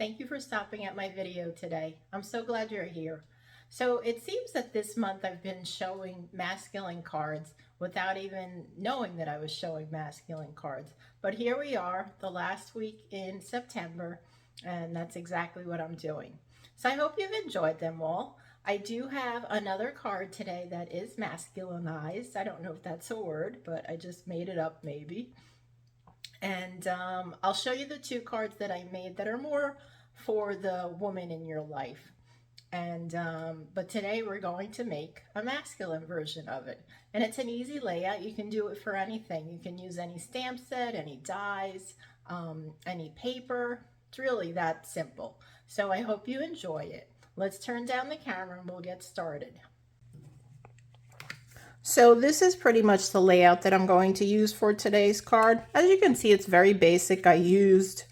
Thank you for stopping at my video today. I'm so glad you're here. So it seems that this month I've been showing masculine cards without even knowing that I was showing masculine cards. But here we are, the last week in September, and that's exactly what I'm doing. So I hope you've enjoyed them all. I do have another card today that is masculinized. I don't know if that's a word, but I just made it up maybe. And I'll show you the two cards that I made that are more for the woman in your life. And but today we're going to make a masculine version of it. And it's an easy layout. You can do it for anything. You can use any stamp set, any dies, any paper. It's really that simple. So I hope you enjoy it. Let's turn down the camera and we'll get started. So this is pretty much the layout that I'm going to use for today's card. As you can see, it's very basic. I used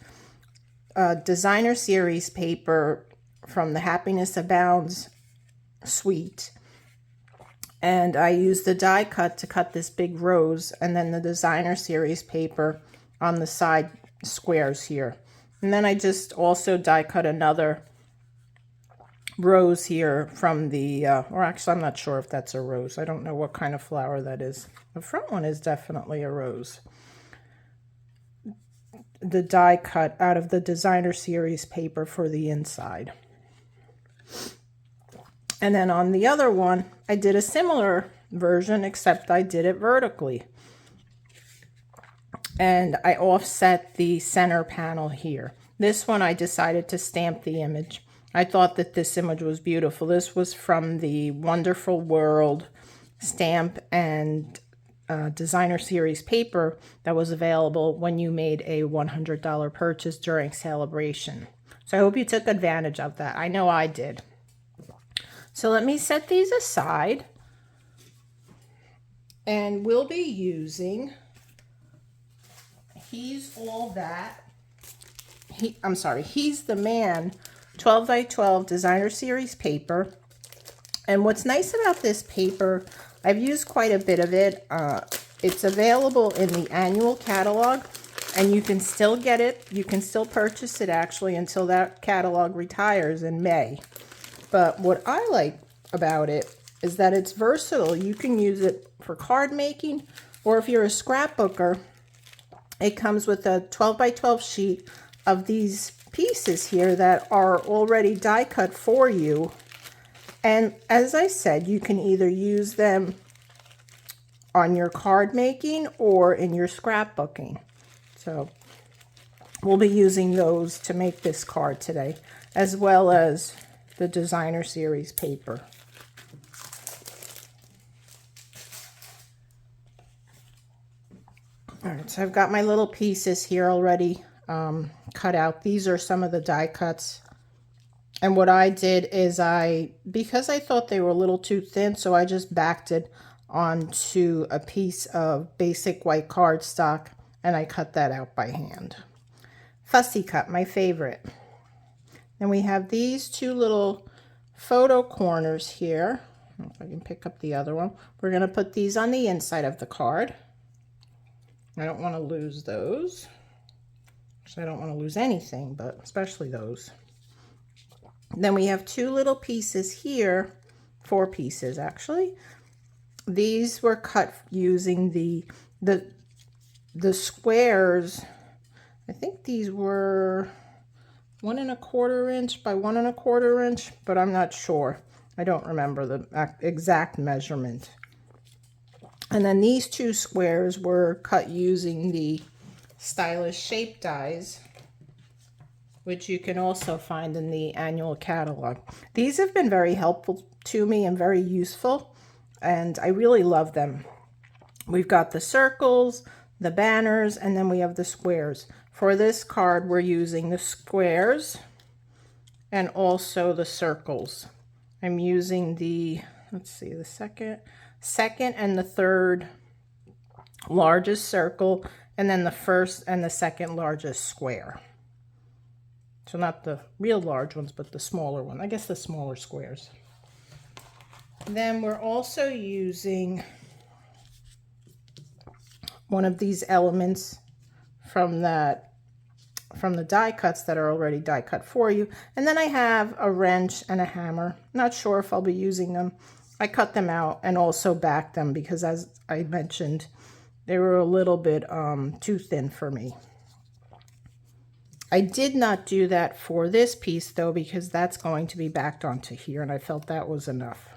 designer series paper from the Happiness Abounds suite. And I used the die cut to cut this big rose, and then the designer series paper on the side squares here. And then I just also die cut another rose here from the, or actually I'm not sure if that's a rose. I don't know what kind of flower that is. The front one is definitely a rose. The die cut out of the designer series paper for the inside. And then on the other one, I did a similar version, except I did it vertically. And I offset the center panel here. This one I decided to stamp the image. I thought that this image was beautiful. This was from the Wonderful World stamp and designer series paper that was available when you made a $100 purchase during celebration. So I hope you took advantage of that. I know I did. So let me set these aside. And we'll be using He's All That. He's the Man 12 by 12 designer series paper. And what's nice about this paper, I've used quite a bit of it. It's available in the annual catalog, and you can still get it. You can still purchase it actually until that catalog retires in May. But what I like about it is that it's versatile. You can use it for card making, or if you're a scrapbooker, it comes with a 12 by 12 sheet of these pieces here that are already die cut for you. And as I said, you can either use them on your card making or in your scrapbooking. So we'll be using those to make this card today, as well as the designer series paper. All right, so I've got my little pieces here already cut out. These are some of the die cuts. And what I did is because I thought they were a little too thin, so I just backed it onto a piece of basic white cardstock, and I cut that out by hand. Fussy cut, my favorite. Then we have these two little photo corners here. If I can pick up the other one. We're going to put these on the inside of the card. I don't want to lose those. I don't want to lose anything, but especially those. Then we have two little pieces here, 4 pieces actually. These were cut using the squares. I think these were 1 1/4 inch by 1 1/4 inch, but I'm not sure. I don't remember the exact measurement. And then these 2 squares were cut using the Stylish Shape dies, which you can also find in the annual catalog. These have been very helpful to me and very useful, and I really love them. We've got the circles, the banners, and then we have the squares. For this card, we're using the squares and also the circles. I'm using the, let's see, the second and the third largest circle, and then the first and the second largest square. So not the real large ones, but the smaller one. I guess the smaller squares. Then we're also using one of these elements from that from the die cuts that are already die cut for you. And then I have a wrench and a hammer. Not sure if I'll be using them. I cut them out and also backed them because, as I mentioned, they were a little bit too thin for me. I did not do that for this piece though, because that's going to be backed onto here, and I felt that was enough.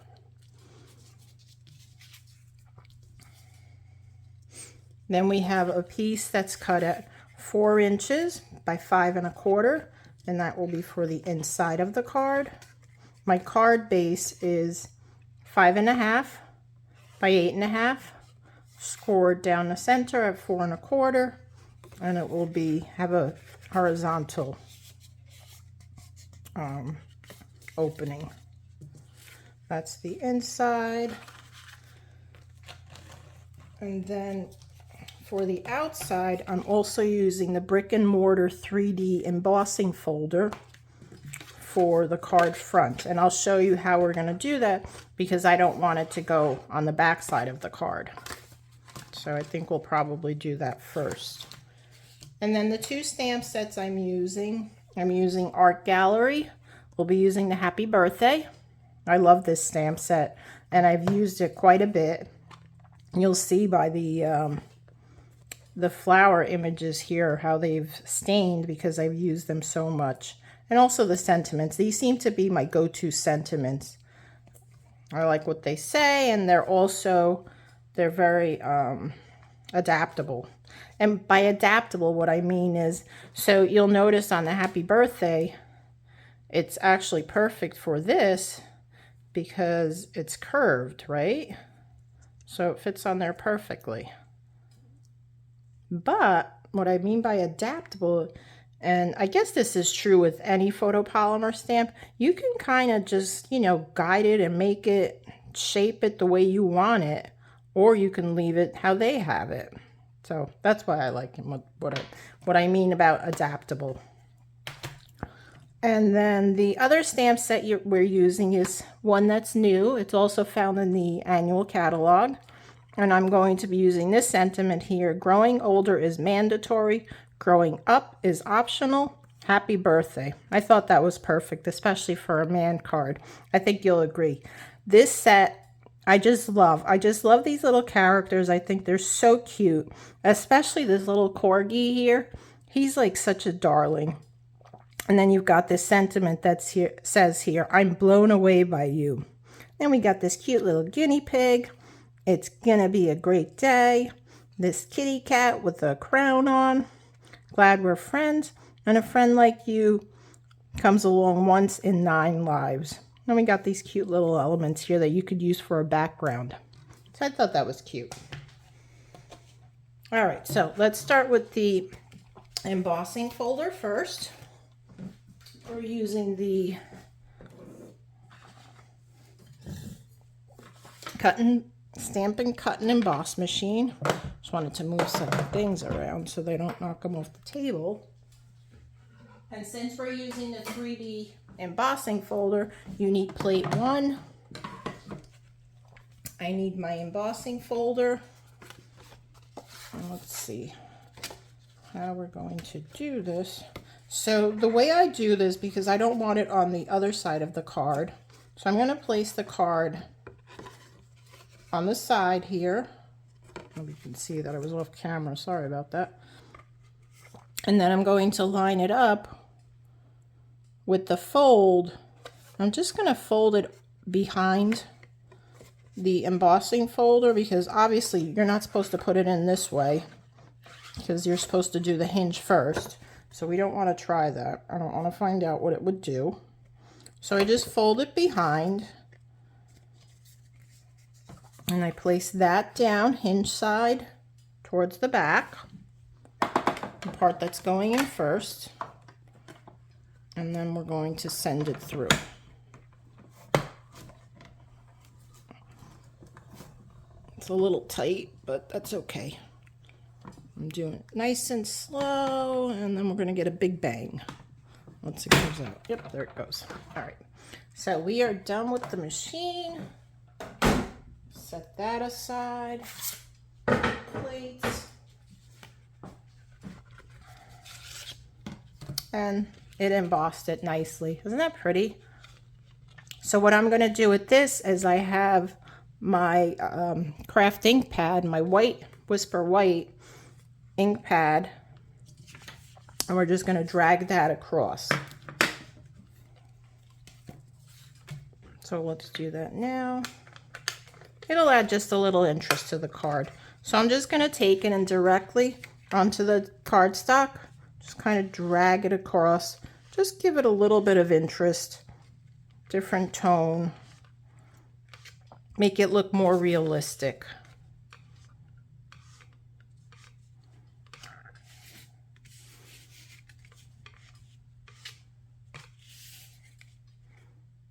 Then we have a piece that's cut at 4 inches by 5 1/4, and that will be for the inside of the card. My card base is 5 1/2 by 8 1/2, scored down the center at 4 1/4, and it will have a horizontal opening. That's the inside. And then for the outside, I'm also using the Brick and Mortar 3D embossing folder for the card front. And I'll show you how we're going to do that because I don't want it to go on the back side of the card. So I think we'll probably do that first. And then the 2 stamp sets I'm using Art Gallery. We'll be using the Happy Birthday. I love this stamp set, and I've used it quite a bit. You'll see by the flower images here how they've stained because I've used them so much. And also the sentiments. These seem to be my go-to sentiments. I like what they say, and they're very adaptable. And by adaptable, what I mean is, so you'll notice on the Happy Birthday, it's actually perfect for this because it's curved, right? So it fits on there perfectly. But what I mean by adaptable, and I guess this is true with any photopolymer stamp, you can kind of just, guide it and make it, shape it the way you want it, or you can leave it how they have it. So that's why I like what I mean about adaptable. And then the other stamp set we're using is one that's new. It's also found in the annual catalog. And I'm going to be using this sentiment here. Growing older is mandatory. Growing up is optional. Happy birthday. I thought that was perfect, especially for a man card. I think you'll agree. This set, I just love these little characters. I think they're so cute, especially this little corgi here. He's like such a darling. And then you've got this sentiment that's here, says here, I'm blown away by you. Then we got this cute little guinea pig. It's gonna be a great day. This kitty cat with a crown on. Glad we're friends. And a friend like you comes along once in 9 lives. Then we got these cute little elements here that you could use for a background. So I thought that was cute. All right, so let's start with the embossing folder first. We're using the Stamp and Cut and Emboss machine. Just wanted to move some things around so they don't knock them off the table. And since we're using the 3D embossing folder, you need plate 1. I need my embossing folder. And let's see how we're going to do this. So the way I do this, because I don't want it on the other side of the card, so I'm going to place the card on the side here. You can see that I was off camera, sorry about that. And then I'm going to line it up with the fold. I'm just going to fold it behind the embossing folder because obviously you're not supposed to put it in this way because you're supposed to do the hinge first. So we don't want to try that. I don't want to find out what it would do. So I just fold it behind and I place that down hinge side towards the back, the part that's going in first, and then we're going to send it through. It's a little tight, but that's okay. I'm doing it nice and slow, and then we're going to get a big bang once it comes out. Yep, there it goes. All right, so we are done with the machine. Set that aside. Plates. and it embossed it nicely. Isn't that pretty? So what I'm going to do with this is I have my craft ink pad, my white Whisper White ink pad, and we're just going to drag that across. So let's do that now. It'll add just a little interest to the card. So I'm just going to take it and directly onto the cardstock, just kind of drag it across. Just give it a little bit of interest, different tone, make it look more realistic.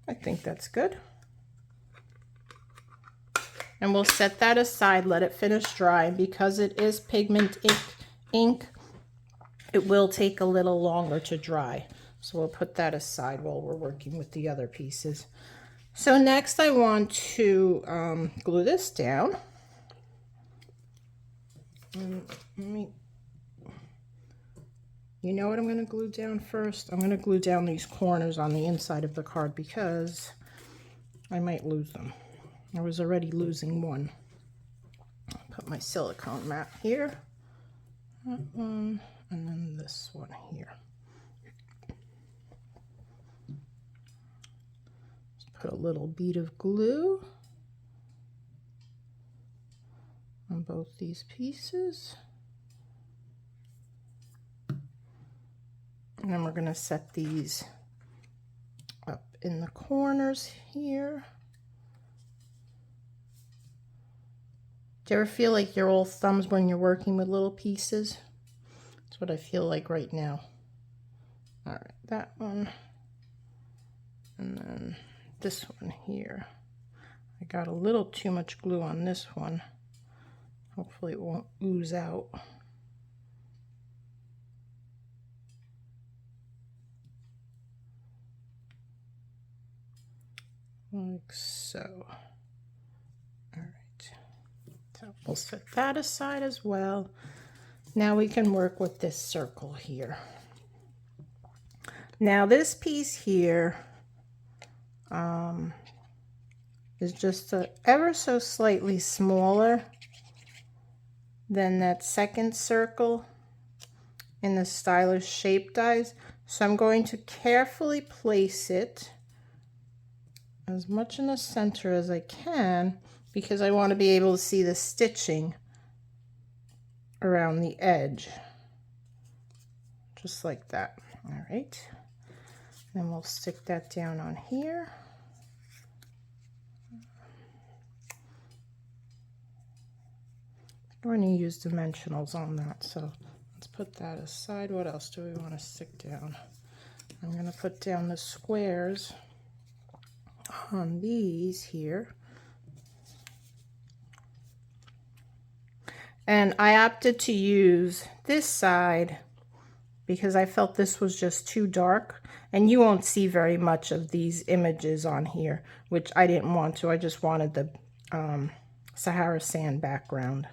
I think that's good. And we'll set that aside, let it finish dry. Because it is pigment ink, it will take a little longer to dry. So we'll put that aside while we're working with the other pieces. So next I want to glue this down. You know what I'm going to glue down first? I'm going to glue down these corners on the inside of the card because I might lose them. I was already losing one. Put my silicone mat here. That one, and then this one here. Just put a little bead of glue on both these pieces. And then we're going to set these up in the corners here. Do you ever feel like your old thumbs when you're working with little pieces? That's what I feel like right now. All right, that one. And then this one here. I got a little too much glue on this one. Hopefully it won't ooze out. Like so. All right. So we'll set that aside as well. Now we can work with this circle here. Now this piece here is just ever so slightly smaller than that second circle in the Stylish Shape dies. So I'm going to carefully place it as much in the center as I can because I want to be able to see the stitching around the edge. Just like that. All right. Then we'll stick that down on here. We're going to use dimensionals on that, so let's put that aside. What else do we want to stick down? I'm going to put down the squares on these here. And I opted to use this side because I felt this was just too dark, and you won't see very much of these images on here, which I didn't want to. I just wanted the Sahara sand background.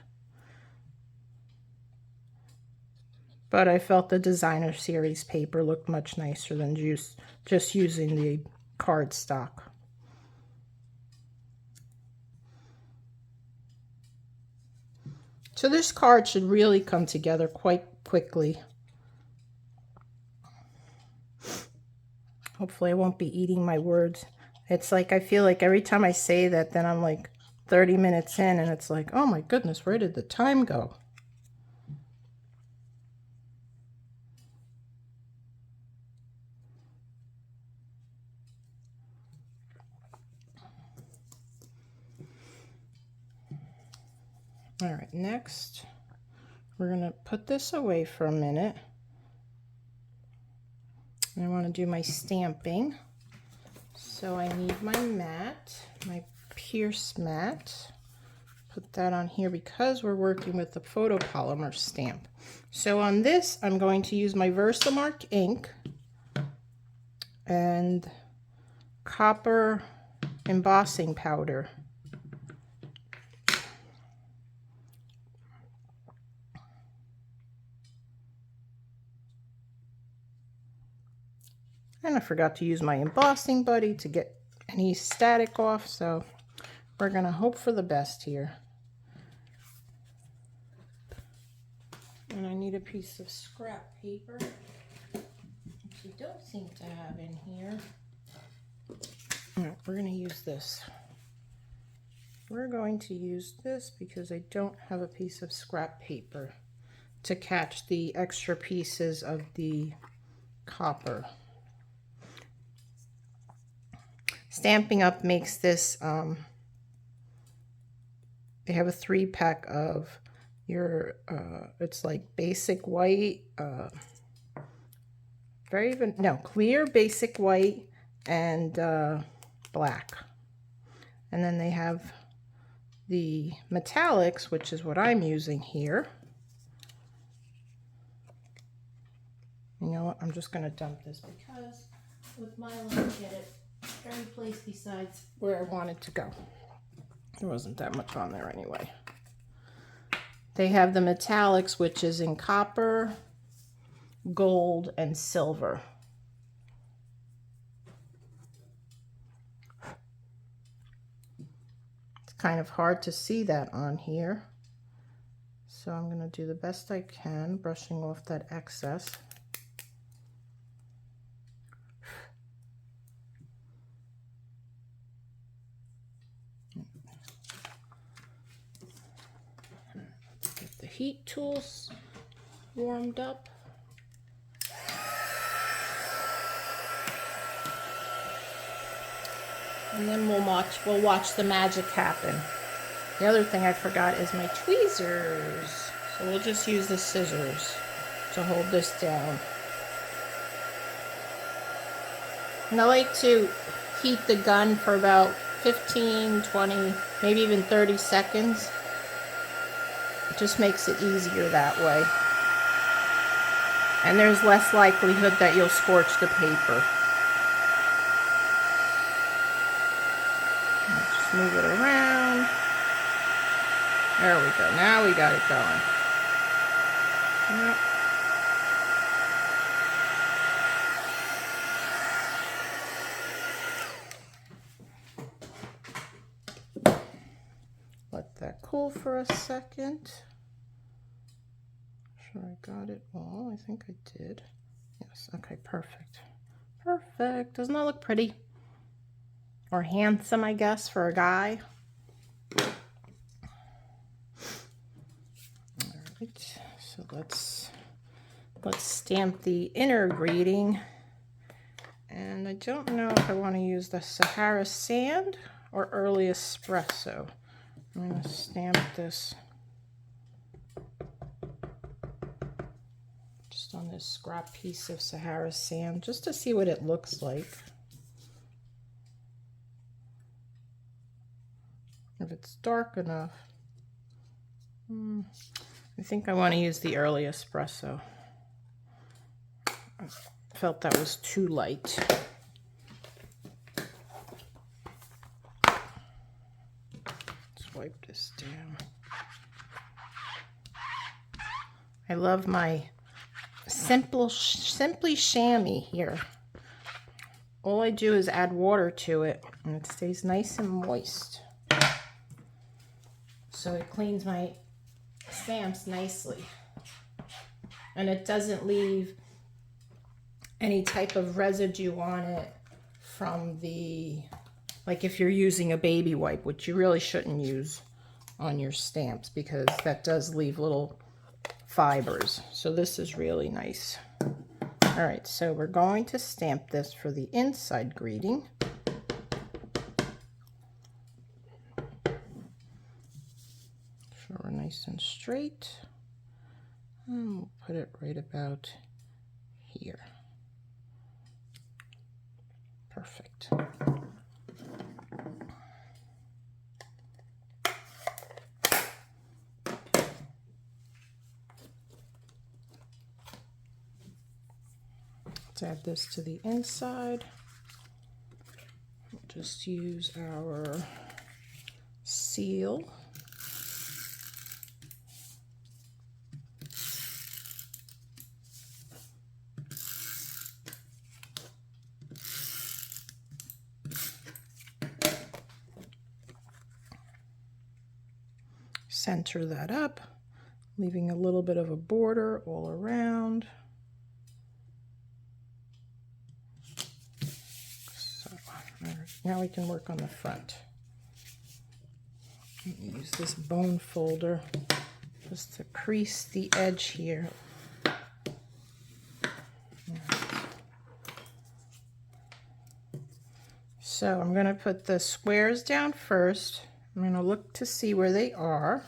But I felt the designer series paper looked much nicer than just using the cardstock. So this card should really come together quite quickly. Hopefully I won't be eating my words. It's like I feel like every time I say that, then I'm like 30 minutes in and it's like, oh my goodness, where did the time go? All right, next we're going to put this away for a minute. I want to do my stamping. So I need my mat, my Pierce mat. Put that on here because we're working with the photopolymer stamp. So on this, I'm going to use my Versamark ink and copper embossing powder. And I forgot to use my embossing buddy to get any static off, so we're gonna hope for the best here. And I need a piece of scrap paper, which we don't seem to have in here. All right, we're gonna use this. We're going to use this because I don't have a piece of scrap paper to catch the extra pieces of the copper. Stampin' Up makes this, they have a 3-pack of your, it's like basic white, clear basic white and black. And then they have the metallics, which is what I'm using here. You know what, I'm just gonna dump this because with my line, get it every place besides where I wanted to go. There wasn't that much on there anyway. They have the metallics, which is in copper, gold, and silver. It's kind of hard to see that on here, so I'm going to do the best I can, brushing off that excess. Get the heat tools warmed up. And then we'll watch the magic happen. The other thing I forgot is my tweezers. So we'll just use the scissors to hold this down. And I like to heat the gun for about 15, 20, maybe even 30 seconds. It just makes it easier that way. And there's less likelihood that you'll scorch the paper. Just move it around. There we go. Now we got it going. Yep. Let that cool for a second. Sure I got it all. I think I did. Yes. Okay, perfect. Perfect. Doesn't that look pretty? Or handsome, I guess, for a guy. All right. So let's stamp the inner greeting. And I don't know if I want to use the Sahara Sand or Early Espresso. I'm going to stamp this just on this scrap piece of Sahara Sand just to see what it looks like. If it's dark enough. I think I want to use the Early Espresso. I felt that was too light. Let's wipe this down. I love my Simply Chamois here. All I do is add water to it and it stays nice and moist. So it cleans my stamps nicely. And it doesn't leave any type of residue on it from the, like if you're using a baby wipe, which you really shouldn't use on your stamps because that does leave little fibers. So this is really nice. All right, so we're going to stamp this for the inside greeting. So we're nice and straight. And we'll put it right about here. Perfect. Let's add this to the inside. We'll just use our seal. center that up, leaving a little bit of a border all around. So now we can work on the front. Use this bone folder just to crease the edge here. So I'm going to put the squares down first. I'm going to look to see where they are.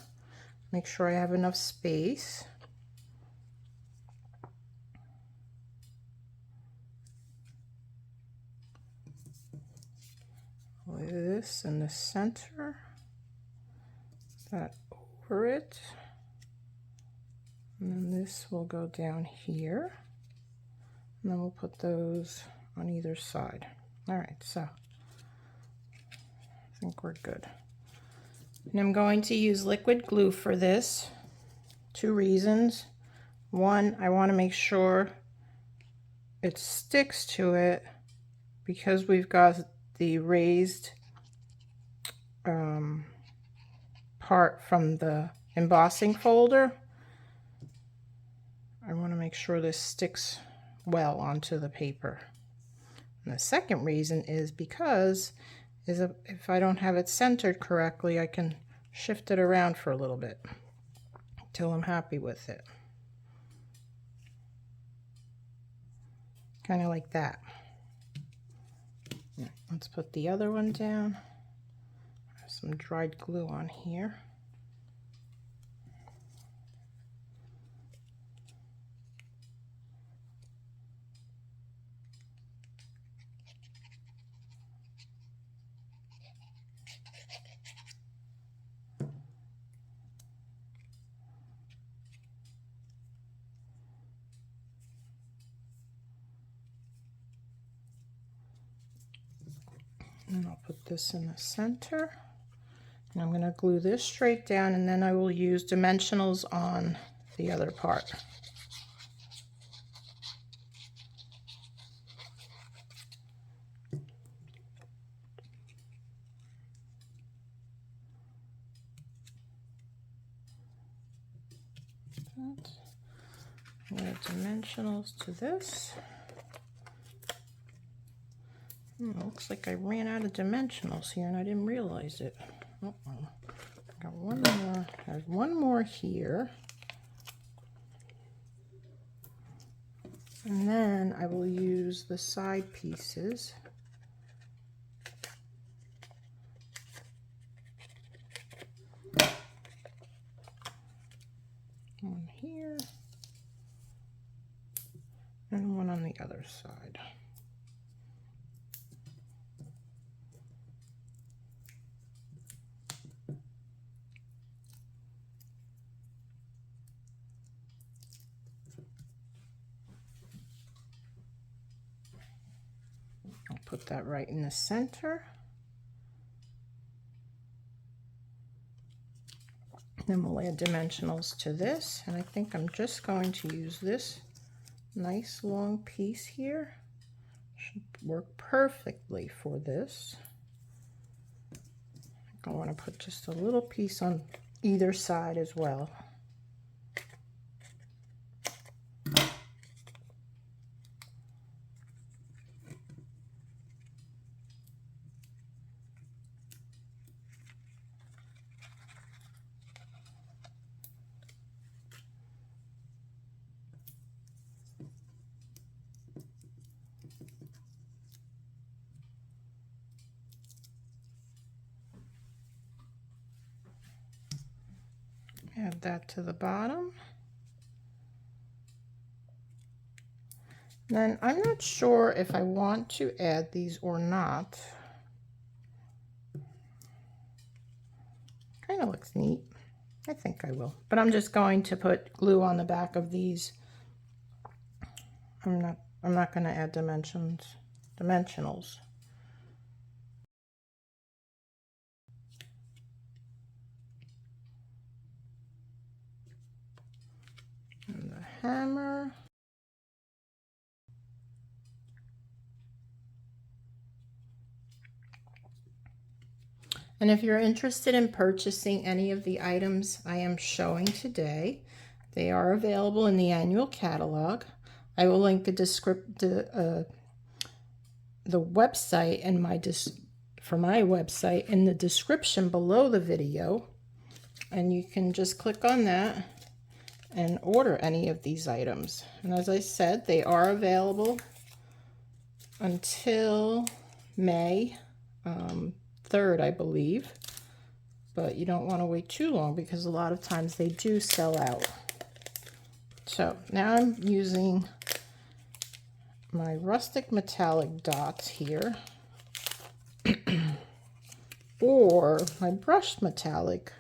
Make sure I have enough space. Lay this in the center. That over it. And then this will go down here. And then we'll put those on either side. All right, so I think we're good. And I'm going to use liquid glue for this. 2 reasons. One, I want to make sure it sticks to it because we've got the raised part from the embossing folder. I want to make sure this sticks well onto the paper. And the second reason is because if I don't have it centered correctly, I can shift it around for a little bit until I'm happy with it. Kind of like that. Let's put the other one down. Have some dried glue on here. And I'll put this in the center. And I'm going to glue this straight down, and then I will use dimensionals on the other part. Add dimensionals to this. Looks like I ran out of dimensionals here and I didn't realize it. Got one more. There's one more here. And then I will use the side pieces. One here and one on the other side. I'll put that right in the center. Then we'll add dimensionals to this, and I think I'm just going to use this nice long piece here. Should work perfectly for this. I want to put just a little piece on either side as well. Add that to the bottom. Then I'm not sure if I want to add these or not. Kind of looks neat. I think I will. But I'm just going to put glue on the back of these. I'm not going to add dimensionals. And the hammer. And if you're interested in purchasing any of the items I am showing today, they are available in the annual catalog. I will link the website and for my website in the description below the video, and you can just click on that and order any of these items. And as I said, they are available until May 3rd, I believe, but you don't want to wait too long because a lot of times they do sell out. So now I'm using my rustic metallic dots here or my brushed metallic.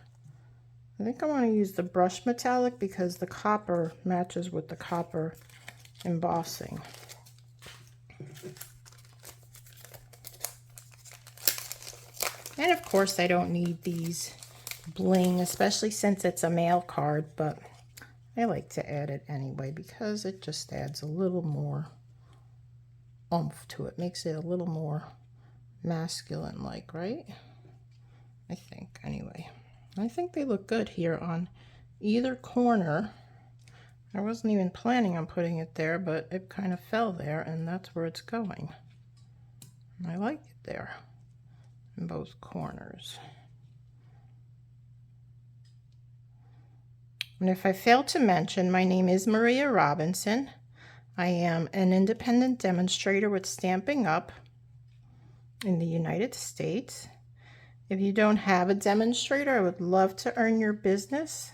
I think I want to use the brushed metallic because the copper matches with the copper embossing. And of course I don't need these bling, especially since it's a mail card, but I like to add it anyway because it just adds a little more oomph to it, makes it a little more masculine like, right? I think anyway. I think they look good here on either corner. I wasn't even planning on putting it there, but it kind of fell there and that's where it's going. I like it there in both corners. And if I failed to mention, my name is Maria Robinson. I am an independent demonstrator with Stampin' Up! In the United States. If you don't have a demonstrator, I would love to earn your business.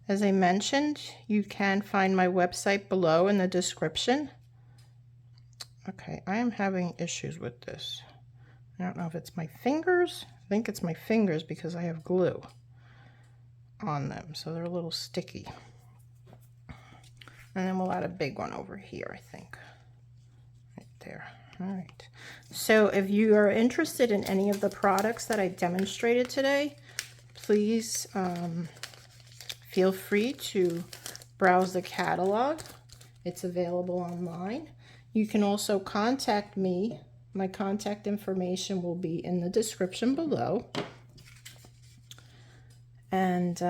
As I mentioned, you can find my website below in the description. Okay, I am having issues with this. I don't know if it's my fingers. I think it's my fingers because I have glue on them, so they're a little sticky. And then we'll add a big one over here, I think. Right there. All right. So if you are interested in any of the products that I demonstrated today, please feel free to browse the catalog. It's available online. You can also contact me. My contact information will be in the description below. And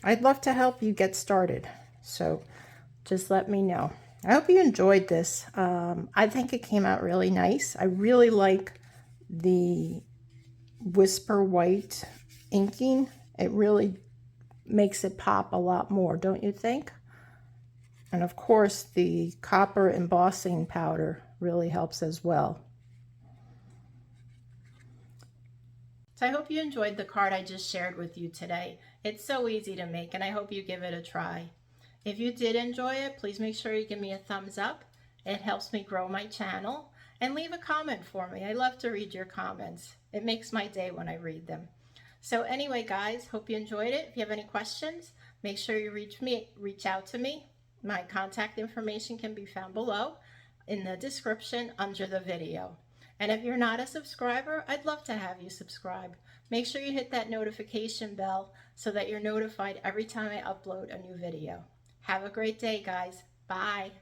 I'd love to help you get started. So just let me know. I hope you enjoyed this. I think it came out really nice. I really like the Whisper White inking. It really makes it pop a lot more, don't you think? And of course, the copper embossing powder really helps as well. So I hope you enjoyed the card I just shared with you today. It's so easy to make, and I hope you give it a try. If you did enjoy it, please make sure you give me a thumbs up. It helps me grow my channel. And leave a comment for me. I love to read your comments. It makes my day when I read them. So anyway, guys, hope you enjoyed it. If you have any questions, make sure you reach out to me. My contact information can be found below in the description under the video. And if you're not a subscriber, I'd love to have you subscribe. Make sure you hit that notification bell so that you're notified every time I upload a new video. Have a great day, guys. Bye.